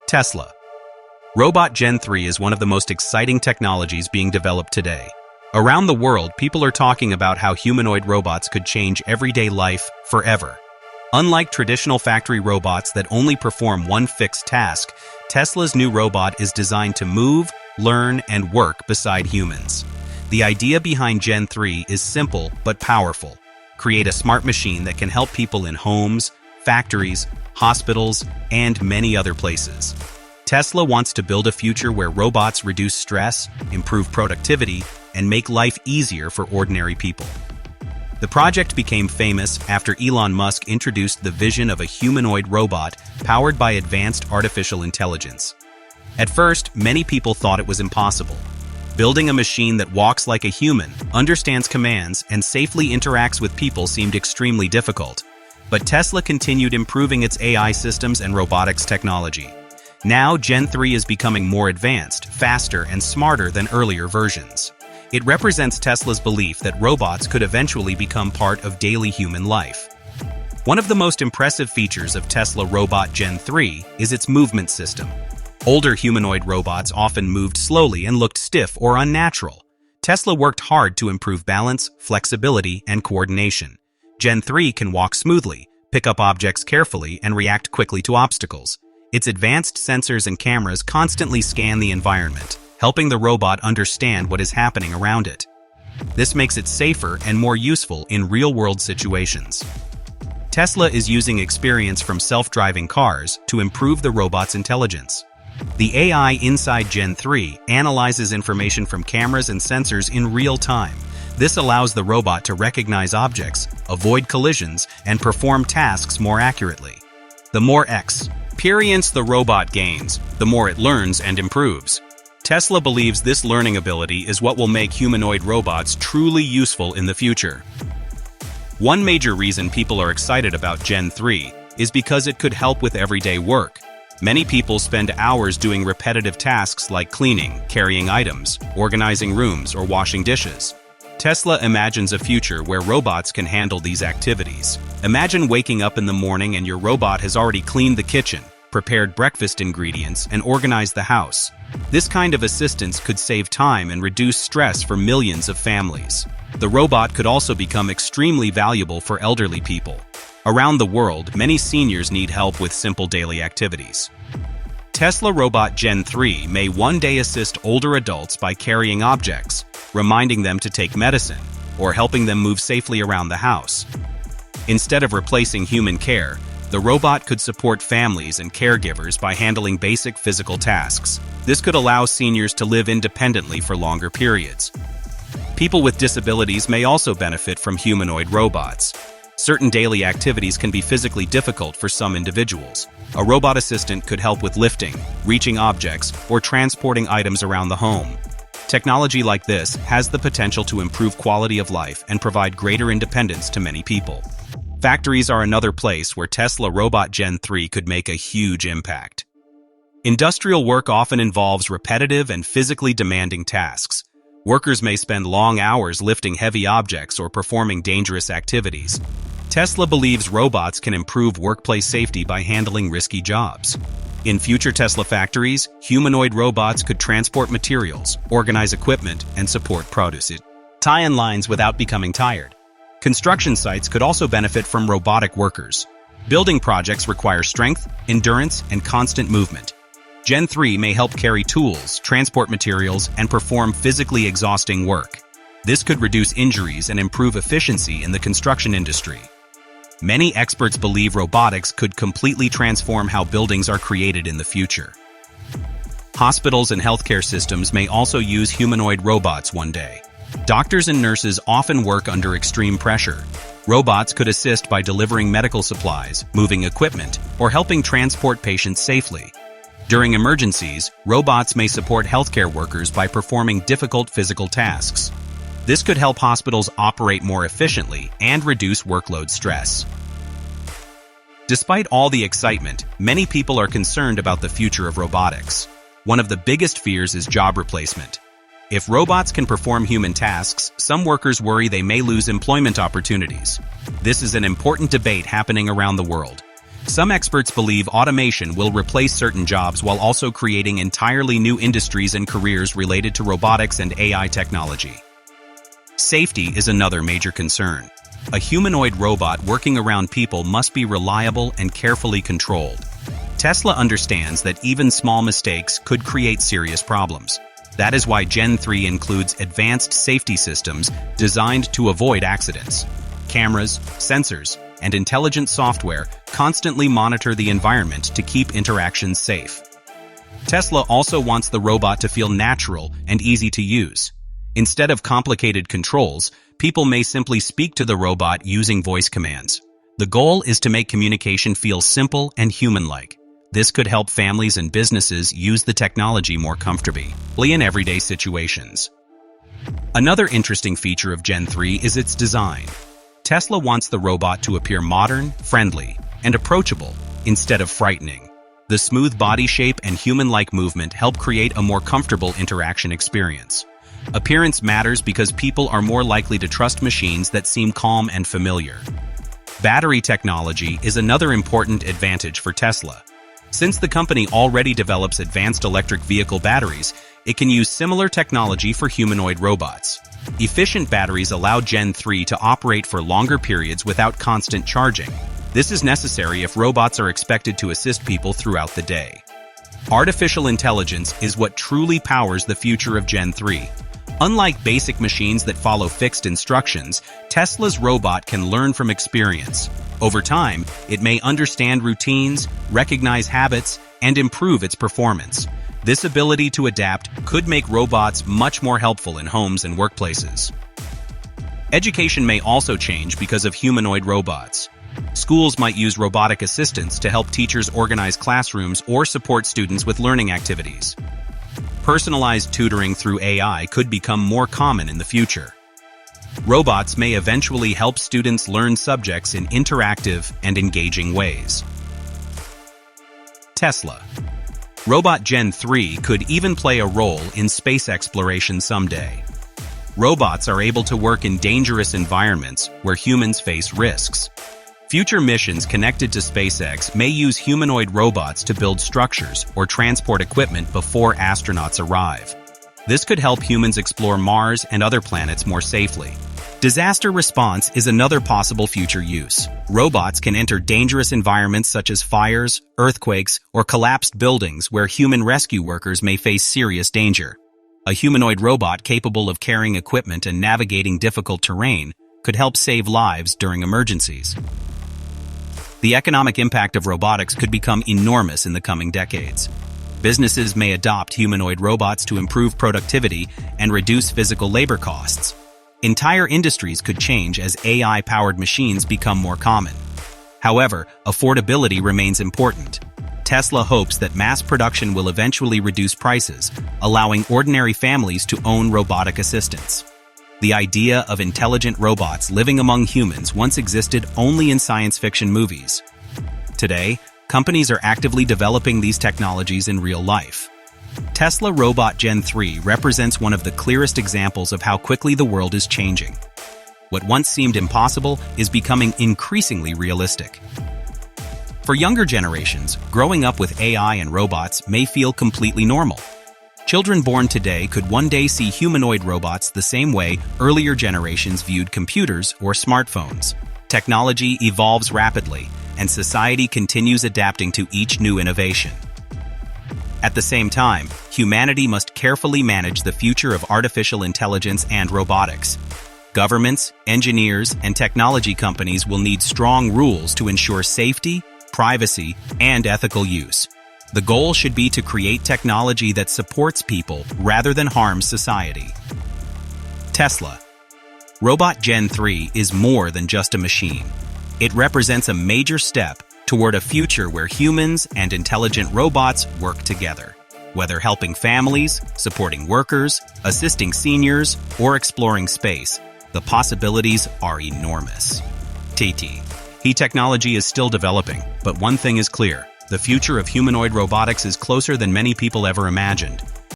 Tesla. Robot Gen 3 is one of the most exciting technologies being developed today. Around the world, people are talking about how humanoid robots could change everyday life forever. Unlike traditional factory robots that only perform one fixed task, Tesla's new robot is designed to move, learn, and work beside humans. The idea behind Gen 3 is simple but powerful. Create a smart machine that can help people in homes, factories, hospitals, and many other places. Tesla wants to build a future where robots reduce stress, improve productivity, and make life easier for ordinary people. The project became famous after Elon Musk introduced the vision of a humanoid robot powered by advanced artificial intelligence. At first, many people thought it was impossible. Building a machine that walks like a human, understands commands, and safely interacts with people seemed extremely difficult. But Tesla continued improving its AI systems and robotics technology. Now, Gen 3 is becoming more advanced, faster, and smarter than earlier versions. It represents Tesla's belief that robots could eventually become part of daily human life. One of the most impressive features of Tesla Robot Gen 3 is its movement system. Older humanoid robots often moved slowly and looked stiff or unnatural. Tesla worked hard to improve balance, flexibility, and coordination. Gen 3 can walk smoothly, pick up objects carefully, and react quickly to obstacles. Its advanced sensors and cameras constantly scan the environment, helping the robot understand what is happening around it. This makes it safer and more useful in real-world situations. Tesla is using experience from self-driving cars to improve the robot's intelligence. The AI inside Gen 3 analyzes information from cameras and sensors in real time. This allows the robot to recognize objects, avoid collisions, and perform tasks more accurately. The more experience the robot gains, the more it learns and improves. Tesla believes this learning ability is what will make humanoid robots truly useful in the future. One major reason people are excited about Gen 3 is because it could help with everyday work. Many people spend hours doing repetitive tasks like cleaning, carrying items, organizing rooms, or washing dishes. Tesla imagines a future where robots can handle these activities. Imagine waking up in the morning and your robot has already cleaned the kitchen, prepared breakfast ingredients, and organized the house. This kind of assistance could save time and reduce stress for millions of families. The robot could also become extremely valuable for elderly people. Around the world, many seniors need help with simple daily activities. Tesla Robot Gen 3 may one day assist older adults by carrying objects, reminding them to take medicine, or helping them move safely around the house. Instead of replacing human care, the robot could support families and caregivers by handling basic physical tasks. This could allow seniors to live independently for longer periods. People with disabilities may also benefit from humanoid robots. Certain daily activities can be physically difficult for some individuals. A robot assistant could help with lifting, reaching objects, or transporting items around the home. Technology like this has the potential to improve quality of life and provide greater independence to many people. Factories are another place where Tesla Robot Gen 3 could make a huge impact. Industrial work often involves repetitive and physically demanding tasks. Workers may spend long hours lifting heavy objects or performing dangerous activities. Tesla believes robots can improve workplace safety by handling risky jobs. In future Tesla factories, humanoid robots could transport materials, organize equipment, and support produce. Tie-in lines without becoming tired. Construction sites could also benefit from robotic workers. Building projects require strength, endurance, and constant movement. Gen 3 may help carry tools, transport materials, and perform physically exhausting work. This could reduce injuries and improve efficiency in the construction industry. Many experts believe robotics could completely transform how buildings are created in the future. Hospitals and healthcare systems may also use humanoid robots one day. Doctors and nurses often work under extreme pressure. Robots could assist by delivering medical supplies, moving equipment, or helping transport patients safely. During emergencies, robots may support healthcare workers by performing difficult physical tasks. This could help hospitals operate more efficiently and reduce workload stress. Despite all the excitement, many people are concerned about the future of robotics. One of the biggest fears is job replacement. If robots can perform human tasks, some workers worry they may lose employment opportunities. This is an important debate happening around the world. Some experts believe automation will replace certain jobs while also creating entirely new industries and careers related to robotics and AI technology. Safety is another major concern. A humanoid robot working around people must be reliable and carefully controlled. Tesla understands that even small mistakes could create serious problems. That is why Gen 3 includes advanced safety systems designed to avoid accidents. Cameras, sensors, and intelligent software constantly monitor the environment to keep interactions safe. Tesla also wants the robot to feel natural and easy to use. Instead of complicated controls, people may simply speak to the robot using voice commands. The goal is to make communication feel simple and human-like. This could help families and businesses use the technology more comfortably in everyday situations. Another interesting feature of Gen 3 is its design. Tesla wants the robot to appear modern, friendly, and approachable instead of frightening. The smooth body shape and human-like movement help create a more comfortable interaction experience. Appearance matters because people are more likely to trust machines that seem calm and familiar. Battery technology is another important advantage for Tesla. Since the company already develops advanced electric vehicle batteries, it can use similar technology for humanoid robots. Efficient batteries allow Gen 3 to operate for longer periods without constant charging. This is necessary if robots are expected to assist people throughout the day. Artificial intelligence is what truly powers the future of Gen 3. Unlike basic machines that follow fixed instructions, Tesla's robot can learn from experience. Over time, it may understand routines, recognize habits, and improve its performance. This ability to adapt could make robots much more helpful in homes and workplaces. Education may also change because of humanoid robots. Schools might use robotic assistants to help teachers organize classrooms or support students with learning activities. Personalized tutoring through AI could become more common in the future. Robots may eventually help students learn subjects in interactive and engaging ways. Tesla. Robot Gen 3 could even play a role in space exploration someday. Robots are able to work in dangerous environments where humans face risks. Future missions connected to SpaceX may use humanoid robots to build structures or transport equipment before astronauts arrive. This could help humans explore Mars and other planets more safely. Disaster response is another possible future use. Robots can enter dangerous environments such as fires, earthquakes, or collapsed buildings where human rescue workers may face serious danger. A humanoid robot capable of carrying equipment and navigating difficult terrain could help save lives during emergencies. The economic impact of robotics could become enormous in the coming decades. Businesses may adopt humanoid robots to improve productivity and reduce physical labor costs. Entire industries could change as AI-powered machines become more common. However, affordability remains important. Tesla hopes that mass production will eventually reduce prices, allowing ordinary families to own robotic assistants. The idea of intelligent robots living among humans once existed only in science fiction movies. Today, companies are actively developing these technologies in real life. Tesla Robot Gen 3 represents one of the clearest examples of how quickly the world is changing. What once seemed impossible is becoming increasingly realistic. For younger generations, growing up with AI and robots may feel completely normal. Children born today could one day see humanoid robots the same way earlier generations viewed computers or smartphones. Technology evolves rapidly, and society continues adapting to each new innovation. At the same time, humanity must carefully manage the future of artificial intelligence and robotics. Governments, engineers, and technology companies will need strong rules to ensure safety, privacy, and ethical use. The goal should be to create technology that supports people rather than harms society. Tesla. Robot Gen 3 is more than just a machine. It represents a major step toward a future where humans and intelligent robots work together. Whether helping families, supporting workers, assisting seniors, or exploring space, the possibilities are enormous. Technology is still developing, but one thing is clear. The future of humanoid robotics is closer than many people ever imagined.